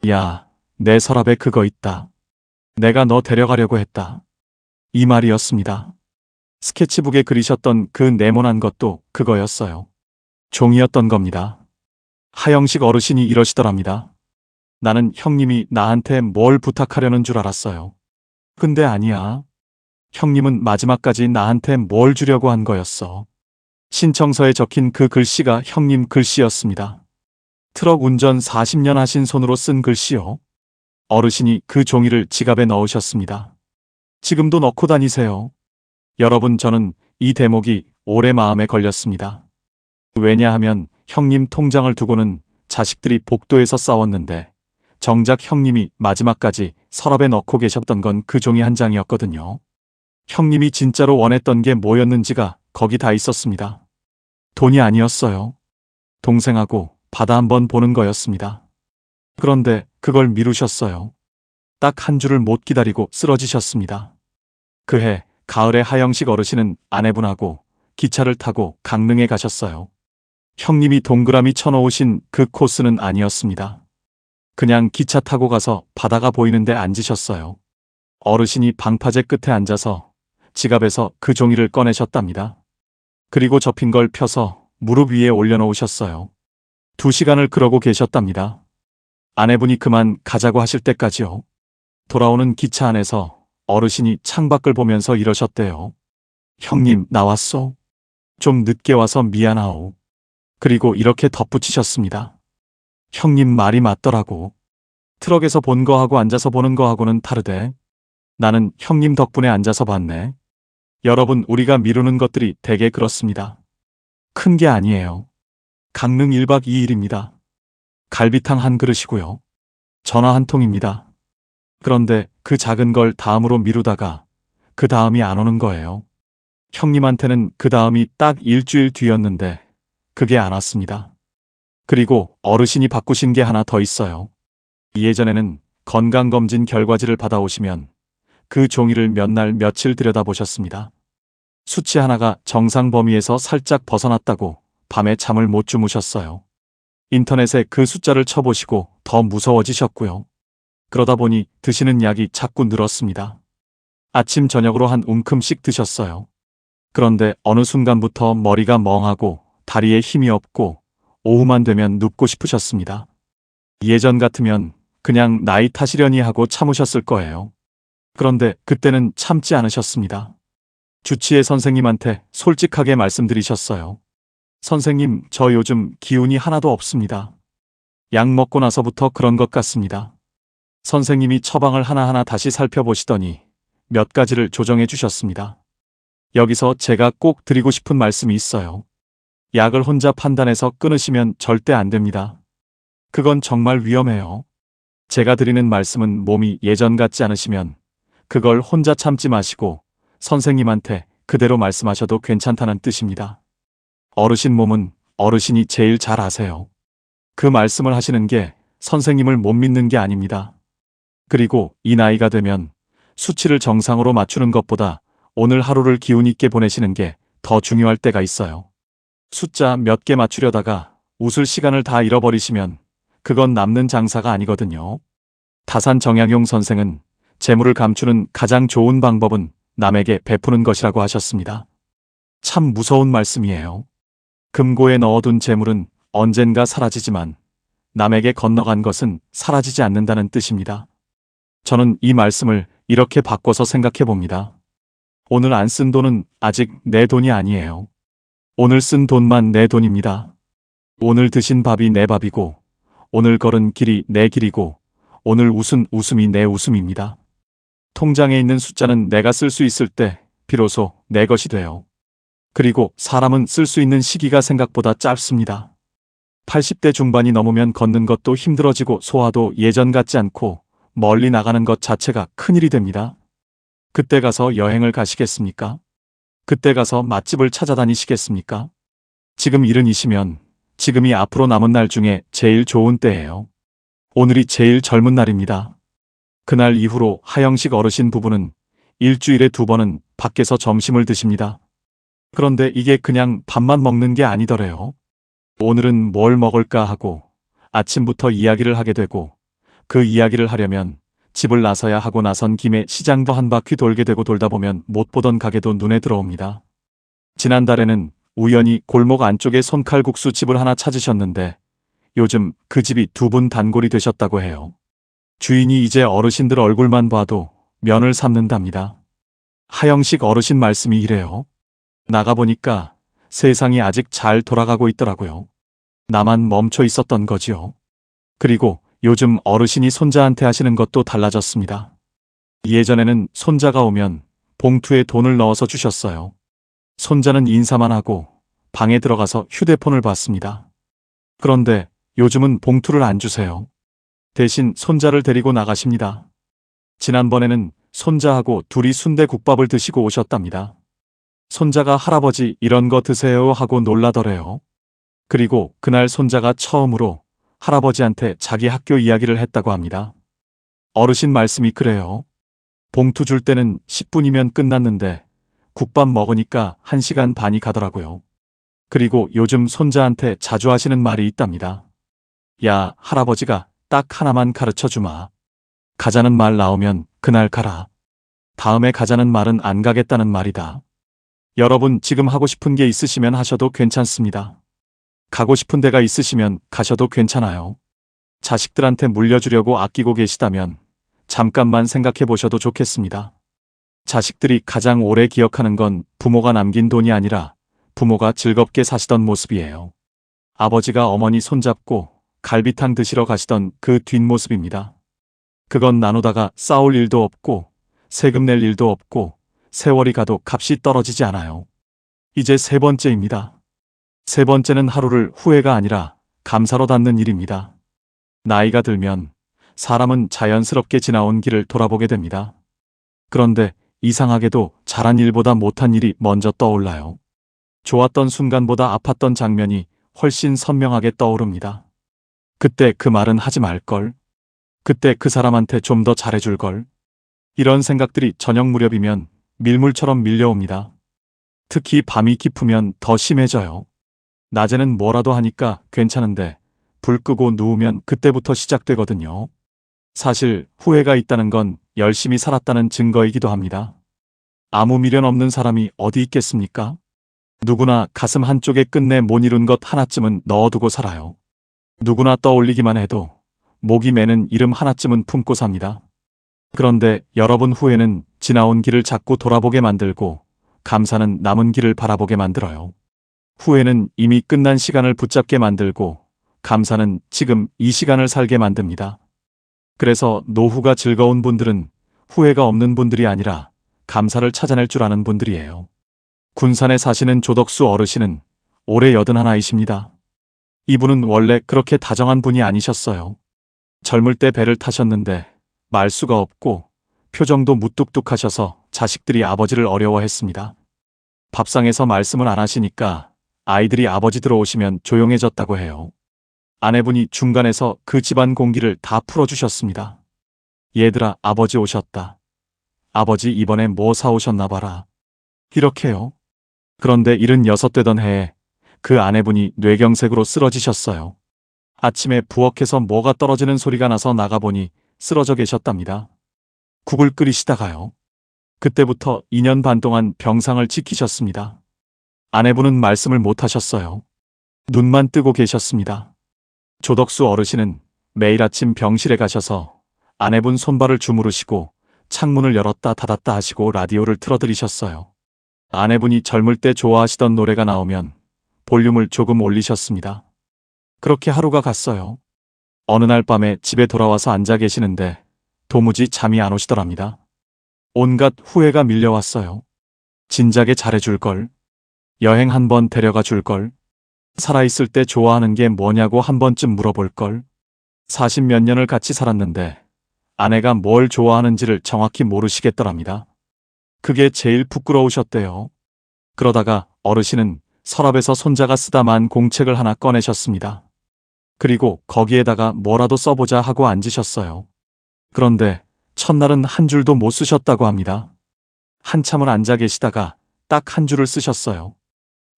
야, 내 서랍에 그거 있다. 내가 너 데려가려고 했다. 이 말이었습니다. 스케치북에 그리셨던 그 네모난 것도 그거였어요. 종이였던 겁니다. 하영식 어르신이 이러시더랍니다. 나는 형님이 나한테 뭘 부탁하려는 줄 알았어요. 근데 아니야. 형님은 마지막까지 나한테 뭘 주려고 한 거였어. 신청서에 적힌 그 글씨가 형님 글씨였습니다. 트럭 운전 40년 하신 손으로 쓴 글씨요. 어르신이 그 종이를 지갑에 넣으셨습니다. 지금도 넣고 다니세요. 여러분, 저는 이 대목이 오래 마음에 걸렸습니다. 왜냐하면 형님 통장을 두고는 자식들이 복도에서 싸웠는데 정작 형님이 마지막까지 서랍에 넣고 계셨던 건 그 종이 한 장이었거든요. 형님이 진짜로 원했던 게 뭐였는지가 거기 다 있었습니다. 돈이 아니었어요. 동생하고 바다 한번 보는 거였습니다. 그런데 그걸 미루셨어요. 딱 한 주를 못 기다리고 쓰러지셨습니다. 그해 가을에 하영식 어르신은 아내분하고 기차를 타고 강릉에 가셨어요. 형님이 동그라미 쳐놓으신 그 코스는 아니었습니다. 그냥 기차 타고 가서 바다가 보이는데 앉으셨어요. 어르신이 방파제 끝에 앉아서 지갑에서 그 종이를 꺼내셨답니다. 그리고 접힌 걸 펴서 무릎 위에 올려놓으셨어요. 2시간을 그러고 계셨답니다. 아내분이 그만 가자고 하실 때까지요. 돌아오는 기차 안에서 어르신이 창밖을 보면서 이러셨대요. 형님, 나왔소? 좀 늦게 와서 미안하오. 그리고 이렇게 덧붙이셨습니다. 형님 말이 맞더라고. 트럭에서 본 거하고 앉아서 보는 거하고는 다르대. 나는 형님 덕분에 앉아서 봤네. 여러분, 우리가 미루는 것들이 대개 그렇습니다. 큰 게 아니에요. 강릉 1박 2일입니다. 갈비탕 한 그릇이고요. 전화 한 통입니다. 그런데 그 작은 걸 다음으로 미루다가 그 다음이 안 오는 거예요. 형님한테는 그 다음이 딱 일주일 뒤였는데 그게 안 왔습니다. 그리고 어르신이 바꾸신 게 하나 더 있어요. 예전에는 건강검진 결과지를 받아오시면 그 종이를 몇 날 며칠 들여다보셨습니다. 수치 하나가 정상 범위에서 살짝 벗어났다고 밤에 잠을 못 주무셨어요. 인터넷에 그 숫자를 쳐보시고 더 무서워지셨고요. 그러다 보니 드시는 약이 자꾸 늘었습니다. 아침 저녁으로 한 움큼씩 드셨어요. 그런데 어느 순간부터 머리가 멍하고 다리에 힘이 없고 오후만 되면 눕고 싶으셨습니다. 예전 같으면 그냥 나이 탓이려니 하고 참으셨을 거예요. 그런데 그때는 참지 않으셨습니다. 주치의 선생님한테 솔직하게 말씀드리셨어요. 선생님, 저 요즘 기운이 하나도 없습니다. 약 먹고 나서부터 그런 것 같습니다. 선생님이 처방을 하나하나 다시 살펴보시더니 몇 가지를 조정해 주셨습니다. 여기서 제가 꼭 드리고 싶은 말씀이 있어요. 약을 혼자 판단해서 끊으시면 절대 안 됩니다. 그건 정말 위험해요. 제가 드리는 말씀은 몸이 예전 같지 않으시면 그걸 혼자 참지 마시고 선생님한테 그대로 말씀하셔도 괜찮다는 뜻입니다. 어르신 몸은 어르신이 제일 잘 아세요. 그 말씀을 하시는 게 선생님을 못 믿는 게 아닙니다. 그리고 이 나이가 되면 수치를 정상으로 맞추는 것보다 오늘 하루를 기운 있게 보내시는 게 더 중요할 때가 있어요. 숫자 몇 개 맞추려다가 웃을 시간을 다 잃어버리시면 그건 남는 장사가 아니거든요. 다산 정약용 선생은 재물을 감추는 가장 좋은 방법은 남에게 베푸는 것이라고 하셨습니다. 참 무서운 말씀이에요. 금고에 넣어둔 재물은 언젠가 사라지지만 남에게 건너간 것은 사라지지 않는다는 뜻입니다. 저는 이 말씀을 이렇게 바꿔서 생각해 봅니다. 오늘 안 쓴 돈은 아직 내 돈이 아니에요. 오늘 쓴 돈만 내 돈입니다. 오늘 드신 밥이 내 밥이고, 오늘 걸은 길이 내 길이고, 오늘 웃은 웃음이 내 웃음입니다. 통장에 있는 숫자는 내가 쓸 수 있을 때 비로소 내 것이 돼요. 그리고 사람은 쓸 수 있는 시기가 생각보다 짧습니다. 80대 중반이 넘으면 걷는 것도 힘들어지고 소화도 예전 같지 않고 멀리 나가는 것 자체가 큰일이 됩니다. 그때 가서 여행을 가시겠습니까? 그때 가서 맛집을 찾아다니시겠습니까? 지금 70이시면 지금이 앞으로 남은 날 중에 제일 좋은 때예요. 오늘이 제일 젊은 날입니다. 그날 이후로 하영식 어르신 부부는 일주일에 2번은 밖에서 점심을 드십니다. 그런데 이게 그냥 밥만 먹는 게 아니더래요. 오늘은 뭘 먹을까 하고 아침부터 이야기를 하게 되고 그 이야기를 하려면 집을 나서야 하고 나선 김에 시장도 한 바퀴 돌게 되고 돌다 보면 못 보던 가게도 눈에 들어옵니다. 지난달에는 우연히 골목 안쪽에 손칼국수 집을 하나 찾으셨는데 요즘 그 집이 2분 단골이 되셨다고 해요. 주인이 이제 어르신들 얼굴만 봐도 면을 삶는답니다. 하영식 어르신 말씀이 이래요. 나가보니까 세상이 아직 잘 돌아가고 있더라고요. 나만 멈춰 있었던 거지요. 그리고 요즘 어르신이 손자한테 하시는 것도 달라졌습니다. 예전에는 손자가 오면 봉투에 돈을 넣어서 주셨어요. 손자는 인사만 하고 방에 들어가서 휴대폰을 봤습니다. 그런데 요즘은 봉투를 안 주세요. 대신 손자를 데리고 나가십니다. 지난번에는 손자하고 둘이 순대국밥을 드시고 오셨답니다. 손자가 할아버지 이런 거 드세요 하고 놀라더래요. 그리고 그날 손자가 처음으로 할아버지한테 자기 학교 이야기를 했다고 합니다. 어르신 말씀이 그래요. 봉투 줄 때는 10분이면 끝났는데 국밥 먹으니까 1시간 반이 가더라고요. 그리고 요즘 손자한테 자주 하시는 말이 있답니다. 야, 할아버지가 딱 하나만 가르쳐 주마. 가자는 말 나오면 그날 가라. 다음에 가자는 말은 안 가겠다는 말이다. 여러분 지금 하고 싶은 게 있으시면 하셔도 괜찮습니다. 가고 싶은 데가 있으시면 가셔도 괜찮아요. 자식들한테 물려주려고 아끼고 계시다면 잠깐만 생각해 보셔도 좋겠습니다. 자식들이 가장 오래 기억하는 건 부모가 남긴 돈이 아니라 부모가 즐겁게 사시던 모습이에요. 아버지가 어머니 손잡고 갈비탕 드시러 가시던 그 뒷모습입니다. 그건 나누다가 싸울 일도 없고 세금 낼 일도 없고 세월이 가도 값이 떨어지지 않아요. 이제 세 번째입니다. 세 번째는 하루를 후회가 아니라 감사로 닫는 일입니다. 나이가 들면 사람은 자연스럽게 지나온 길을 돌아보게 됩니다. 그런데 이상하게도 잘한 일보다 못한 일이 먼저 떠올라요. 좋았던 순간보다 아팠던 장면이 훨씬 선명하게 떠오릅니다. 그때 그 말은 하지 말걸. 그때 그 사람한테 좀 더 잘해줄걸. 이런 생각들이 저녁 무렵이면 밀물처럼 밀려옵니다. 특히 밤이 깊으면 더 심해져요. 낮에는 뭐라도 하니까 괜찮은데 불 끄고 누우면 그때부터 시작되거든요. 사실 후회가 있다는 건 열심히 살았다는 증거이기도 합니다. 아무 미련 없는 사람이 어디 있겠습니까? 누구나 가슴 한쪽에 끝내 못 이룬 것 하나쯤은 넣어두고 살아요. 누구나 떠올리기만 해도 목이 매는 이름 하나쯤은 품고 삽니다. 그런데 여러분 후회는 지나온 길을 자꾸 돌아보게 만들고 감사는 남은 길을 바라보게 만들어요. 후회는 이미 끝난 시간을 붙잡게 만들고 감사는 지금 이 시간을 살게 만듭니다. 그래서 노후가 즐거운 분들은 후회가 없는 분들이 아니라 감사를 찾아낼 줄 아는 분들이에요. 군산에 사시는 조덕수 어르신은 올해 81이십니다. 이분은 원래 그렇게 다정한 분이 아니셨어요. 젊을 때 배를 타셨는데 말수가 없고 표정도 무뚝뚝하셔서 자식들이 아버지를 어려워했습니다. 밥상에서 말씀을 안 하시니까 아이들이 아버지 들어오시면 조용해졌다고 해요. 아내분이 중간에서 그 집안 공기를 다 풀어주셨습니다. 얘들아, 아버지 오셨다. 아버지 이번에 뭐 사오셨나 봐라. 이렇게요. 그런데 76되던 해에 그 아내분이 뇌경색으로 쓰러지셨어요. 아침에 부엌에서 뭐가 떨어지는 소리가 나서 나가보니 쓰러져 계셨답니다. 국을 끓이시다가요. 그때부터 2년 반 동안 병상을 지키셨습니다. 아내분은 말씀을 못 하셨어요. 눈만 뜨고 계셨습니다. 조덕수 어르신은 매일 아침 병실에 가셔서 아내분 손발을 주무르시고 창문을 열었다 닫았다 하시고 라디오를 틀어드리셨어요. 아내분이 젊을 때 좋아하시던 노래가 나오면 볼륨을 조금 올리셨습니다. 그렇게 하루가 갔어요. 어느 날 밤에 집에 돌아와서 앉아 계시는데 도무지 잠이 안 오시더랍니다. 온갖 후회가 밀려왔어요. 진작에 잘해줄걸. 여행 한번 데려가 줄걸. 살아있을 때 좋아하는 게 뭐냐고 한 번쯤 물어볼걸. 40몇 년을 같이 살았는데 아내가 뭘 좋아하는지를 정확히 모르시겠더랍니다. 그게 제일 부끄러우셨대요. 그러다가 어르신은 서랍에서 손자가 쓰다만 공책을 하나 꺼내셨습니다. 그리고 거기에다가 뭐라도 써보자 하고 앉으셨어요. 그런데 첫날은 한 줄도 못 쓰셨다고 합니다. 한참을 앉아 계시다가 딱 한 줄을 쓰셨어요.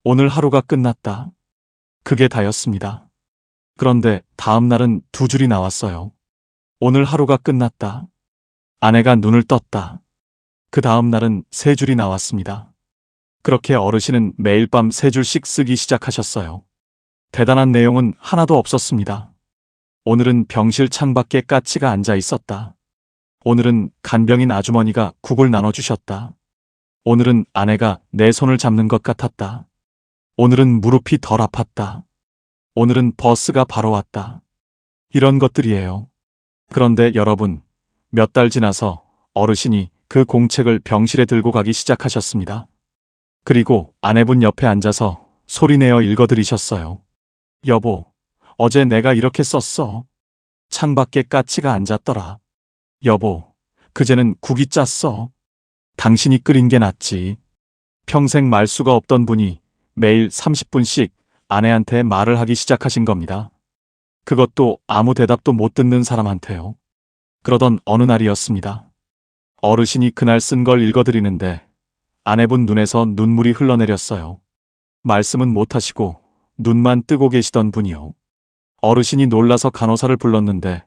오늘 하루가 끝났다. 그게 다였습니다. 그런데 다음 날은 두 줄이 나왔어요. 오늘 하루가 끝났다. 아내가 눈을 떴다. 그 다음 날은 세 줄이 나왔습니다. 그렇게 어르신은 매일 밤 세 줄씩 쓰기 시작하셨어요. 대단한 내용은 하나도 없었습니다. 오늘은 병실 창밖에 까치가 앉아 있었다. 오늘은 간병인 아주머니가 국을 나눠주셨다. 오늘은 아내가 내 손을 잡는 것 같았다. 오늘은 무릎이 덜 아팠다. 오늘은 버스가 바로 왔다. 이런 것들이에요. 그런데 여러분, 몇 달 지나서 어르신이 그 공책을 병실에 들고 가기 시작하셨습니다. 그리고 아내분 옆에 앉아서 소리내어 읽어드리셨어요. 여보, 어제 내가 이렇게 썼어. 창밖에 까치가 앉았더라. 여보, 그제는 국이 짰어. 당신이 끓인 게 낫지. 평생 말수가 없던 분이 매일 30분씩 아내한테 말을 하기 시작하신 겁니다. 그것도 아무 대답도 못 듣는 사람한테요. 그러던 어느 날이었습니다. 어르신이 그날 쓴 걸 읽어드리는데 아내분 눈에서 눈물이 흘러내렸어요. 말씀은 못하시고 눈만 뜨고 계시던 분이요. 어르신이 놀라서 간호사를 불렀는데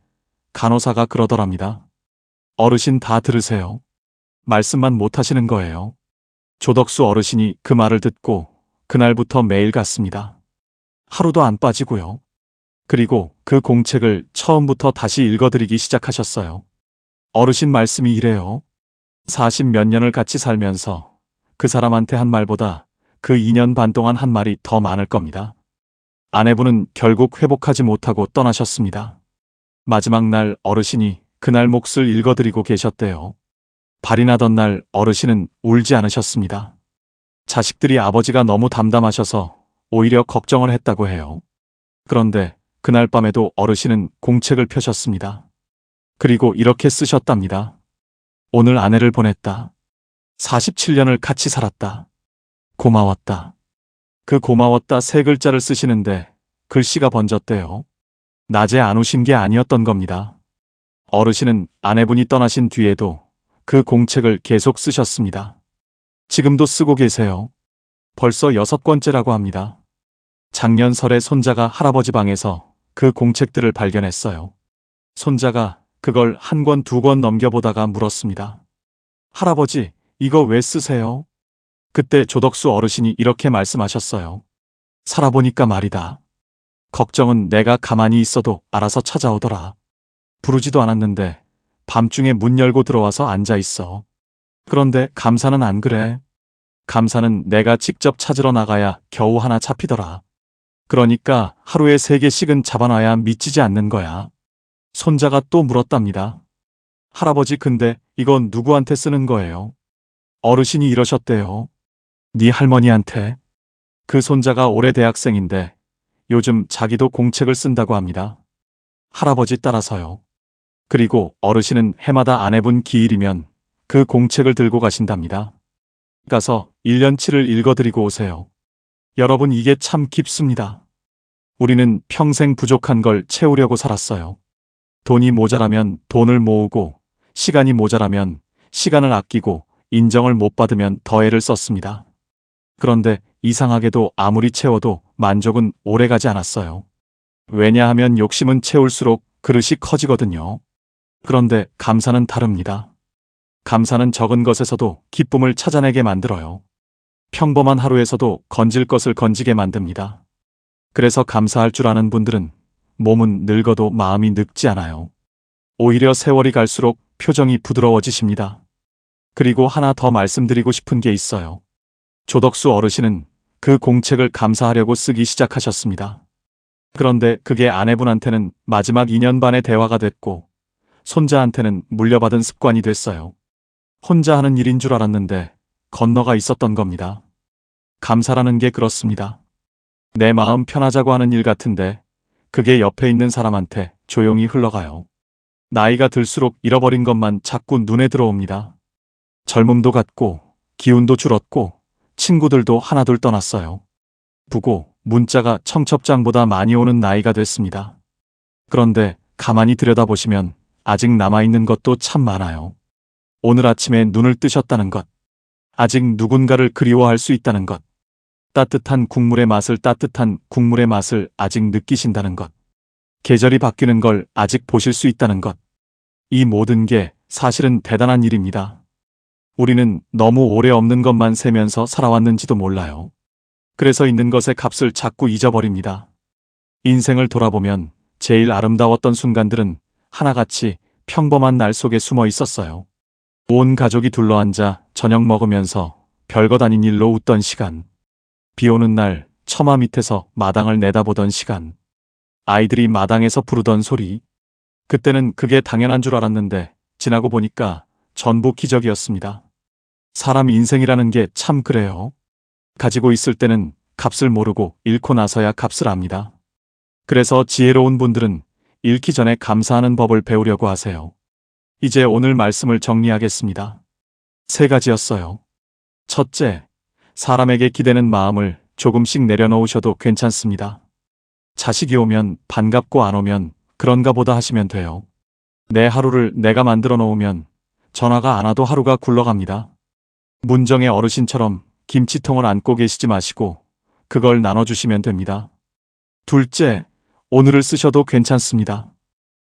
간호사가 그러더랍니다. 어르신 다 들으세요. 말씀만 못하시는 거예요. 조덕수 어르신이 그 말을 듣고 그날부터 매일 갔습니다. 하루도 안 빠지고요. 그리고 그 공책을 처음부터 다시 읽어드리기 시작하셨어요. 어르신 말씀이 이래요. 40 몇 년을 같이 살면서 그 사람한테 한 말보다 그 2년 반 동안 한 말이 더 많을 겁니다. 아내분은 결국 회복하지 못하고 떠나셨습니다. 마지막 날 어르신이 그날 몫을 읽어드리고 계셨대요. 발이 나던 날 어르신은 울지 않으셨습니다. 자식들이 아버지가 너무 담담하셔서 오히려 걱정을 했다고 해요. 그런데 그날 밤에도 어르신은 공책을 펴셨습니다. 그리고 이렇게 쓰셨답니다. 오늘 아내를 보냈다. 47년을 같이 살았다. 고마웠다. 그 고마웠다 세 글자를 쓰시는데 글씨가 번졌대요. 낮에 안 우신 게 아니었던 겁니다. 어르신은 아내분이 떠나신 뒤에도 그 공책을 계속 쓰셨습니다. 지금도 쓰고 계세요. 벌써 6번째라고 합니다. 작년 설에 손자가 할아버지 방에서 그 공책들을 발견했어요. 손자가 그걸 한 권, 2권 넘겨보다가 물었습니다. 할아버지, 이거 왜 쓰세요? 그때 조덕수 어르신이 이렇게 말씀하셨어요. 살아보니까 말이다. 걱정은 내가 가만히 있어도 알아서 찾아오더라. 부르지도 않았는데 밤중에 문 열고 들어와서 앉아 있어. 그런데 감사는 안 그래. 감사는 내가 직접 찾으러 나가야 겨우 하나 잡히더라. 그러니까 하루에 3개씩은 잡아놔야 미치지 않는 거야. 손자가 또 물었답니다. 할아버지 근데 이건 누구한테 쓰는 거예요? 어르신이 이러셨대요. 네 할머니한테. 그 손자가 올해 대학생인데 요즘 자기도 공책을 쓴다고 합니다. 할아버지 따라서요. 그리고 어르신은 해마다 아내분 기일이면 그 공책을 들고 가신답니다. 가서 1년치를 읽어드리고 오세요. 여러분 이게 참 깊습니다. 우리는 평생 부족한 걸 채우려고 살았어요. 돈이 모자라면 돈을 모으고 시간이 모자라면 시간을 아끼고 인정을 못 받으면 더 애를 썼습니다. 그런데 이상하게도 아무리 채워도 만족은 오래가지 않았어요. 왜냐하면 욕심은 채울수록 그릇이 커지거든요. 그런데 감사는 다릅니다. 감사는 적은 것에서도 기쁨을 찾아내게 만들어요. 평범한 하루에서도 건질 것을 건지게 만듭니다. 그래서 감사할 줄 아는 분들은 몸은 늙어도 마음이 늙지 않아요. 오히려 세월이 갈수록 표정이 부드러워지십니다. 그리고 하나 더 말씀드리고 싶은 게 있어요. 조덕수 어르신은 그 공책을 감사하려고 쓰기 시작하셨습니다. 그런데 그게 아내분한테는 마지막 2년 반의 대화가 됐고 손자한테는 물려받은 습관이 됐어요. 혼자 하는 일인 줄 알았는데 건너가 있었던 겁니다. 감사라는 게 그렇습니다. 내 마음 편하자고 하는 일 같은데 그게 옆에 있는 사람한테 조용히 흘러가요. 나이가 들수록 잃어버린 것만 자꾸 눈에 들어옵니다. 젊음도 갔고 기운도 줄었고 친구들도 하나둘 떠났어요. 부고 문자가 청첩장보다 많이 오는 나이가 됐습니다. 그런데 가만히 들여다보시면 아직 남아있는 것도 참 많아요. 오늘 아침에 눈을 뜨셨다는 것, 아직 누군가를 그리워할 수 있다는 것, 따뜻한 국물의 맛을 아직 느끼신다는 것, 계절이 바뀌는 걸 아직 보실 수 있다는 것. 이 모든 게 사실은 대단한 일입니다. 우리는 너무 오래 없는 것만 세면서 살아왔는지도 몰라요. 그래서 있는 것의 값을 자꾸 잊어버립니다. 인생을 돌아보면 제일 아름다웠던 순간들은 하나같이 평범한 날 속에 숨어 있었어요. 온 가족이 둘러앉아 저녁 먹으면서 별것 아닌 일로 웃던 시간. 비 오는 날 처마 밑에서 마당을 내다보던 시간. 아이들이 마당에서 부르던 소리. 그때는 그게 당연한 줄 알았는데 지나고 보니까 전부 기적이었습니다. 사람 인생이라는 게 참 그래요. 가지고 있을 때는 값을 모르고 잃고 나서야 값을 압니다. 그래서 지혜로운 분들은 잃기 전에 감사하는 법을 배우려고 하세요. 이제 오늘 말씀을 정리하겠습니다. 3가지였어요. 첫째, 사람에게 기대는 마음을 조금씩 내려놓으셔도 괜찮습니다. 자식이 오면 반갑고 안 오면 그런가 보다 하시면 돼요. 내 하루를 내가 만들어 놓으면 전화가 안 와도 하루가 굴러갑니다. 문정의 어르신처럼 김치통을 안고 계시지 마시고 그걸 나눠주시면 됩니다. 둘째, 오늘을 쓰셔도 괜찮습니다.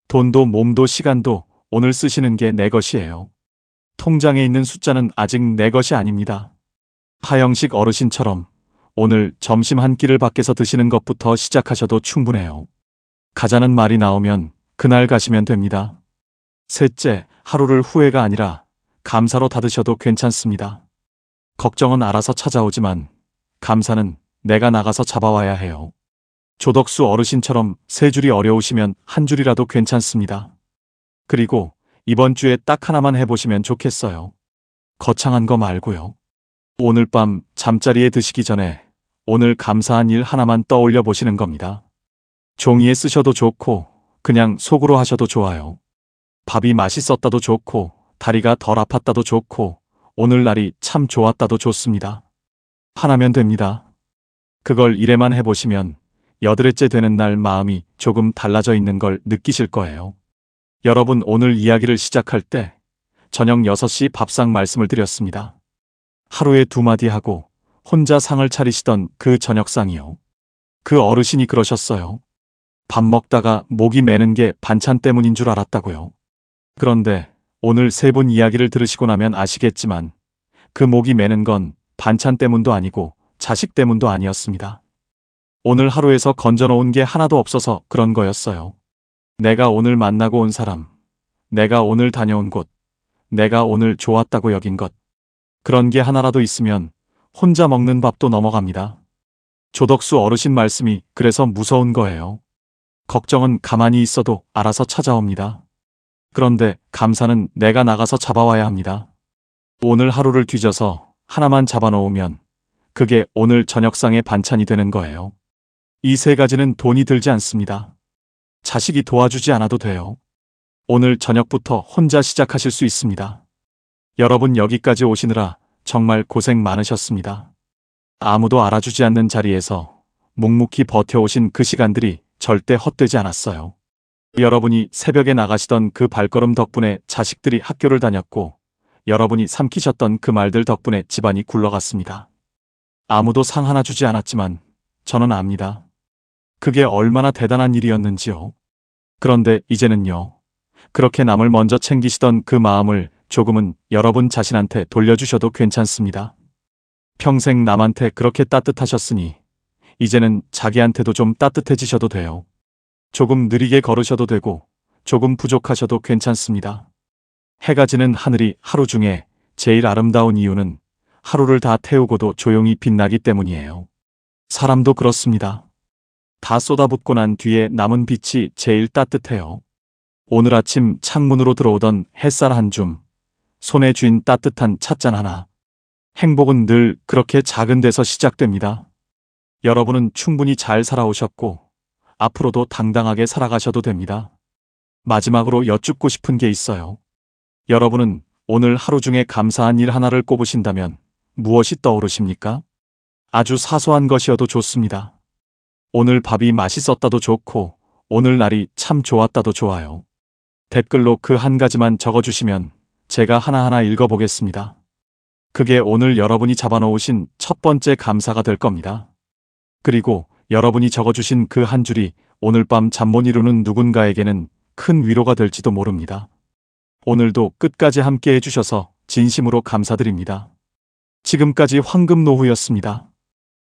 돈도 몸도 시간도 오늘 쓰시는 게 내 것이에요. 통장에 있는 숫자는 아직 내 것이 아닙니다. 하영식 어르신처럼 오늘 점심 한 끼를 밖에서 드시는 것부터 시작하셔도 충분해요. 가자는 말이 나오면 그날 가시면 됩니다. 셋째, 하루를 후회가 아니라 감사로 닫으셔도 괜찮습니다. 걱정은 알아서 찾아오지만 감사는 내가 나가서 잡아와야 해요. 조덕수 어르신처럼 세 줄이 어려우시면 한 줄이라도 괜찮습니다. 그리고 이번 주에 딱 하나만 해보시면 좋겠어요. 거창한 거 말고요. 오늘 밤 잠자리에 드시기 전에 오늘 감사한 일 하나만 떠올려 보시는 겁니다. 종이에 쓰셔도 좋고 그냥 속으로 하셔도 좋아요. 밥이 맛있었다도 좋고 다리가 덜 아팠다도 좋고 오늘 날이 참 좋았다도 좋습니다. 하나면 됩니다. 그걸 일에만 해보시면 여드레째 되는 날 마음이 조금 달라져 있는 걸 느끼실 거예요. 여러분, 오늘 이야기를 시작할 때 저녁 6시 밥상 말씀을 드렸습니다. 하루에 2마디 하고 혼자 상을 차리시던 그 저녁상이요. 그 어르신이 그러셨어요. 밥 먹다가 목이 메는 게 반찬 때문인 줄 알았다고요. 그런데 오늘 3분 이야기를 들으시고 나면 아시겠지만 그 목이 메는 건 반찬 때문도 아니고 자식 때문도 아니었습니다. 오늘 하루에서 건져놓은 게 하나도 없어서 그런 거였어요. 내가 오늘 만나고 온 사람, 내가 오늘 다녀온 곳, 내가 오늘 좋았다고 여긴 것, 그런 게 하나라도 있으면 혼자 먹는 밥도 넘어갑니다. 조덕수 어르신 말씀이 그래서 무서운 거예요. 걱정은 가만히 있어도 알아서 찾아옵니다. 그런데 감사는 내가 나가서 잡아와야 합니다. 오늘 하루를 뒤져서 하나만 잡아놓으면 그게 오늘 저녁상의 반찬이 되는 거예요. 이 3가지는 돈이 들지 않습니다. 자식이 도와주지 않아도 돼요. 오늘 저녁부터 혼자 시작하실 수 있습니다. 여러분, 여기까지 오시느라 정말 고생 많으셨습니다. 아무도 알아주지 않는 자리에서 묵묵히 버텨오신 그 시간들이 절대 헛되지 않았어요. 여러분이 새벽에 나가시던 그 발걸음 덕분에 자식들이 학교를 다녔고 여러분이 삼키셨던 그 말들 덕분에 집안이 굴러갔습니다. 아무도 상 하나 주지 않았지만 저는 압니다. 그게 얼마나 대단한 일이었는지요. 그런데 이제는요. 그렇게 남을 먼저 챙기시던 그 마음을 조금은 여러분 자신한테 돌려주셔도 괜찮습니다. 평생 남한테 그렇게 따뜻하셨으니 이제는 자기한테도 좀 따뜻해지셔도 돼요. 조금 느리게 걸으셔도 되고 조금 부족하셔도 괜찮습니다. 해가 지는 하늘이 하루 중에 제일 아름다운 이유는 하루를 다 태우고도 조용히 빛나기 때문이에요. 사람도 그렇습니다. 다 쏟아붓고 난 뒤에 남은 빛이 제일 따뜻해요. 오늘 아침 창문으로 들어오던 햇살 한 줌, 손에 쥔 따뜻한 찻잔 하나. 행복은 늘 그렇게 작은 데서 시작됩니다. 여러분은 충분히 잘 살아오셨고 앞으로도 당당하게 살아가셔도 됩니다. 마지막으로 여쭙고 싶은 게 있어요. 여러분은 오늘 하루 중에 감사한 일 하나를 꼽으신다면 무엇이 떠오르십니까? 아주 사소한 것이어도 좋습니다. 오늘 밥이 맛있었다도 좋고 오늘 날이 참 좋았다도 좋아요. 댓글로 그 한 가지만 적어주시면 제가 하나하나 읽어보겠습니다. 그게 오늘 여러분이 잡아놓으신 첫 번째 감사가 될 겁니다. 그리고 여러분이 적어주신 그 한 줄이 오늘 밤 잠 못 이루는 누군가에게는 큰 위로가 될지도 모릅니다. 오늘도 끝까지 함께 해주셔서 진심으로 감사드립니다. 지금까지 황금노후였습니다.